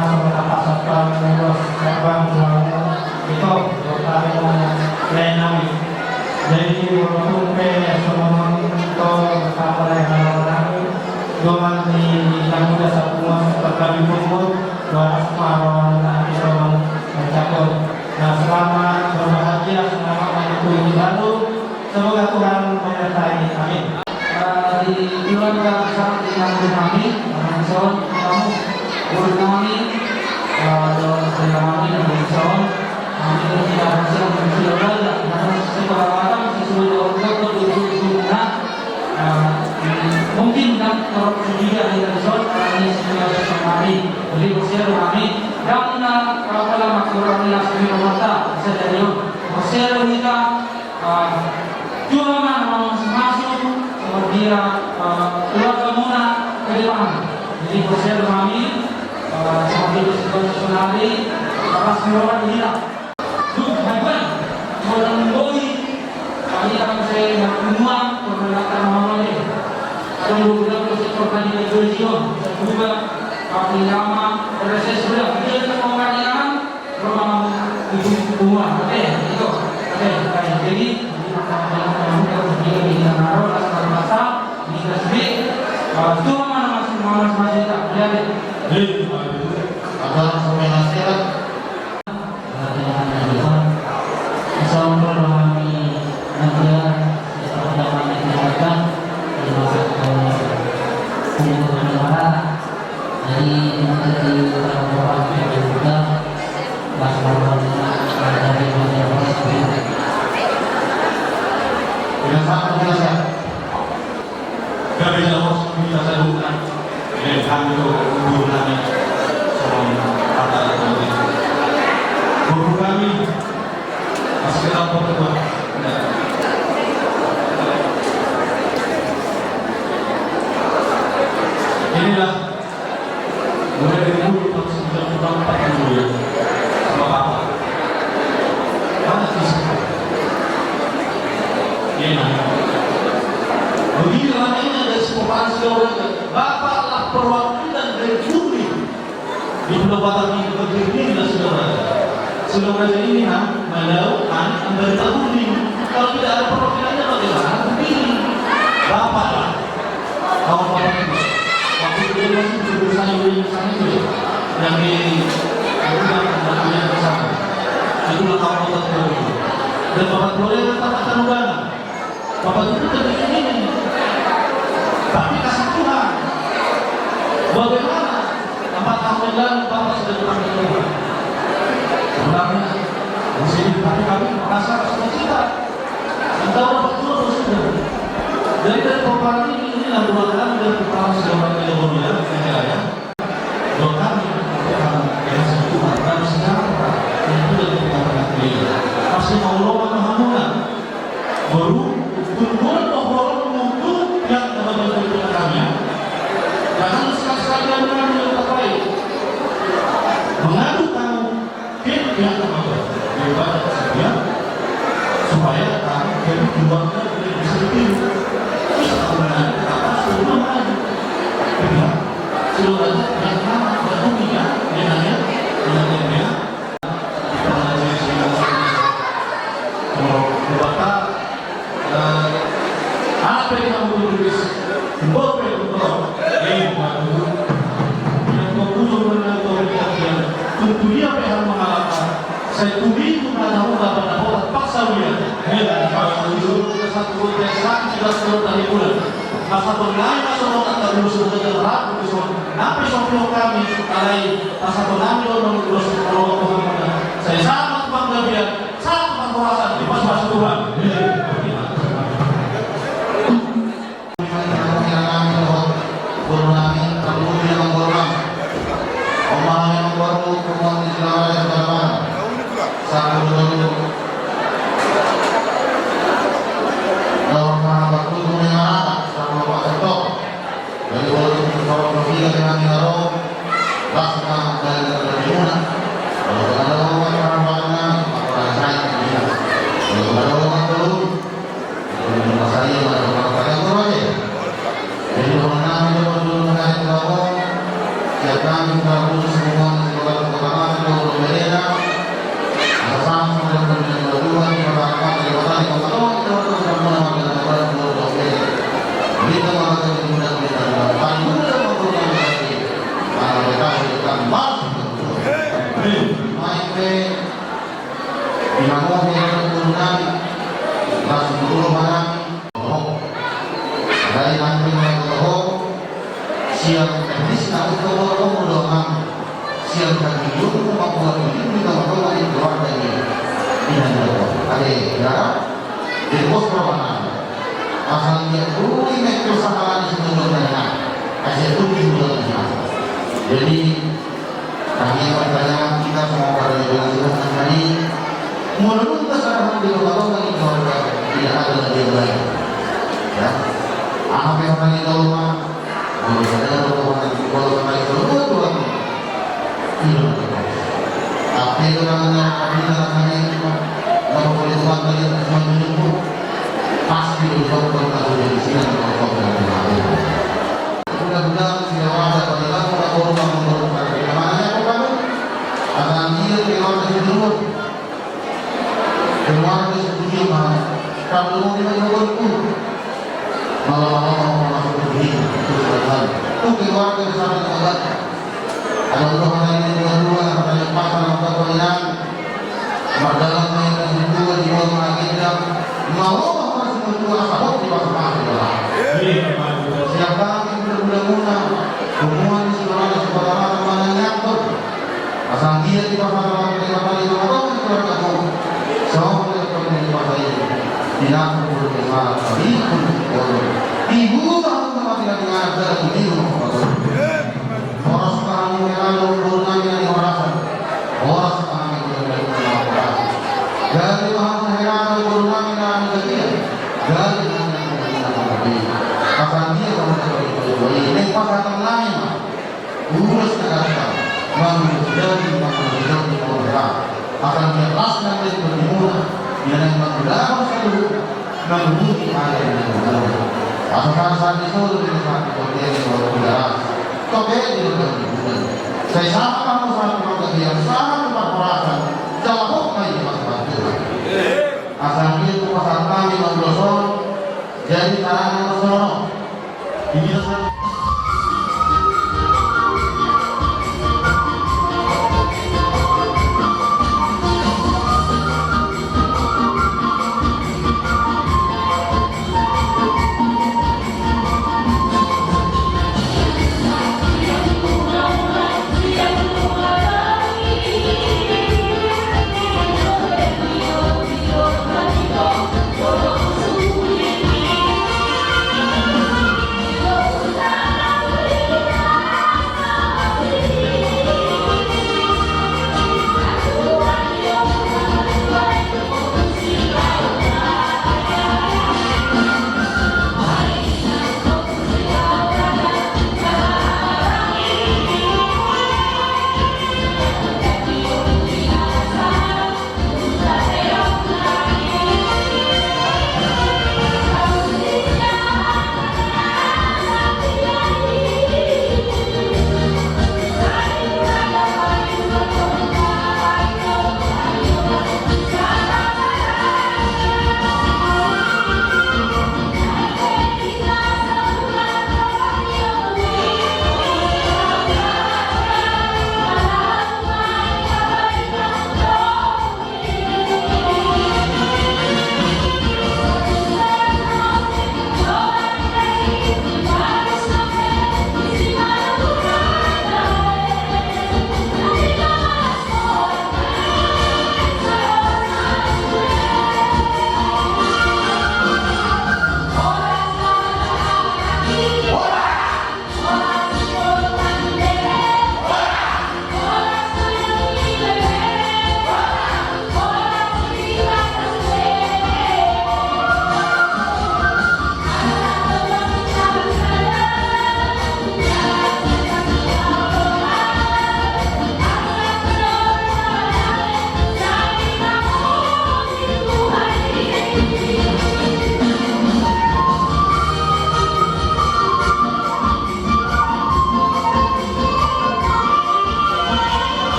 mga kapasapang negos kapang ito kami ng plan namin. Jadi walaupun semua itu kapalay halaman namin doon ni Lamuda sa pumas pagkami pumot waras marawan na ito mencakap. Nah, selamat berbahagia selama menyambut baru. Semoga Tuhan menyertai. Amin. Di bulan yang sangat dinanti kami, Manson, kamu, guru kami, dan kami dan Manson, kami tidak bisa mencoba karena sekolah matang sesuai dengan tujuan. Mungkin kan kalau juga di Manson, kami semua kami beli bersih kami dan kalau maklumat yang semi mata sejauh bersih kita cuma masuk dia keluarga muna ke depan. Jadi bersih kami seperti institusionali atas keluarga ini lah. Tuh, baik-baik. Orang boi kali akan saya semua perkenalkan namanya. Ada beberapa peserta di Indonesia, juga kami nama proses sudah dia pengadilan rumah ibu rumah. Oke, itu. Oke, jadi inilah mulai dari dulu tahun 1940 ya sama Bapak banyak disini ini begini ramainya dari sepopaan seorang Bapaklah perwakilan dari bumi di Pulau Batam ini berdiri dan saudara ini melakukan anggota bumi. Kalau tidak ada perwakilannya bagaimana? Begini Bapaklah kawan Bapak itu waktu itu masih berusaha di sana itu yang di yang bersama itulah kawan Bapak itu dan Bapak boleh tetap akan ugana Bapak itu jadi ini tapi kasih Tuhan bagaimana 4 tahun lalu Bapak sudah dipanggil Tuhan sebenarnya di sini tapi kami merasa sukacita kita Bapak Tuhan sudah dari peperangan ini yang dua kali dari peperangan sejarah Indonesia negara dua kali peperangan yang Tuhan dan sejarah itu dari peperangan ini masih Allah Mahamuna baru turun pohon untuk yang teman-teman peperangannya jangan sekali-sekali yang terbaik mengadu kamu ke pihak teman-teman daripada kesedihan supaya kamu jadi keluarga dari bisa dipilih saya tuli mengenal bapak bapak paksa dia kalau dulu satu desa sudah turun dari bulan masa berlain masa orang tak dulu sudah terhadap napi soplo kami alai masa berlain orang dulu sudah saya sangat bangga dia sangat berkuasa di pas Tuhan. Kami siang kami dulu membuat ini kita membawa ini keluarga ini ada ya di pos perwakilan asalnya dulu ini kesalahan di sebelumnya kasih itu juga jadi kami pertanyaan kita semua pada yang jelas tadi menurut kesalahan di rumah ini keluarga tidak ada lebih baik ya apa yang tadi tahu mah kalau saya dua tapi itu namanya kalau boleh Tuhan tadi menunjukku pasti dokter kalau di sini mudah-mudahan tidak ada pada orang menurut namanya apa kamu akan dia keluar dari dulu keluar dari dunia mana kalau mau dilakukan malah masuk ke dunia itu keluar dari sana juga ada orang yang kedua ada yang pasal atau yang berdalam yang kedua di bawah agenda mau apa semua sahabat di bawah siapa yang bermudah-mudah hubungan di saudara mana nyatu asal dia di bawah kali orang keluarga kamu semua yang di bawah ini tidak perlu bermaaf ibu tahu sama tidak mengajar ibu orang sekarang mengenal urutannya di orang sekarang mengenal dari Tuhan mengenal urutannya di dari akan dia ini pasal lain urus negara menjadi orang akan dia laskan dari bermula yang menggunakan selalu menguji ada yang menggunakan asal saat itu lebih sakit potensi orang Kobe di luar saya sama kamu saat keluarga yang sangat tempat perasaan jawab lagi mas bantu asal itu pasal kami menggosok jadi tangan menggosok ini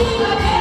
Happy birthday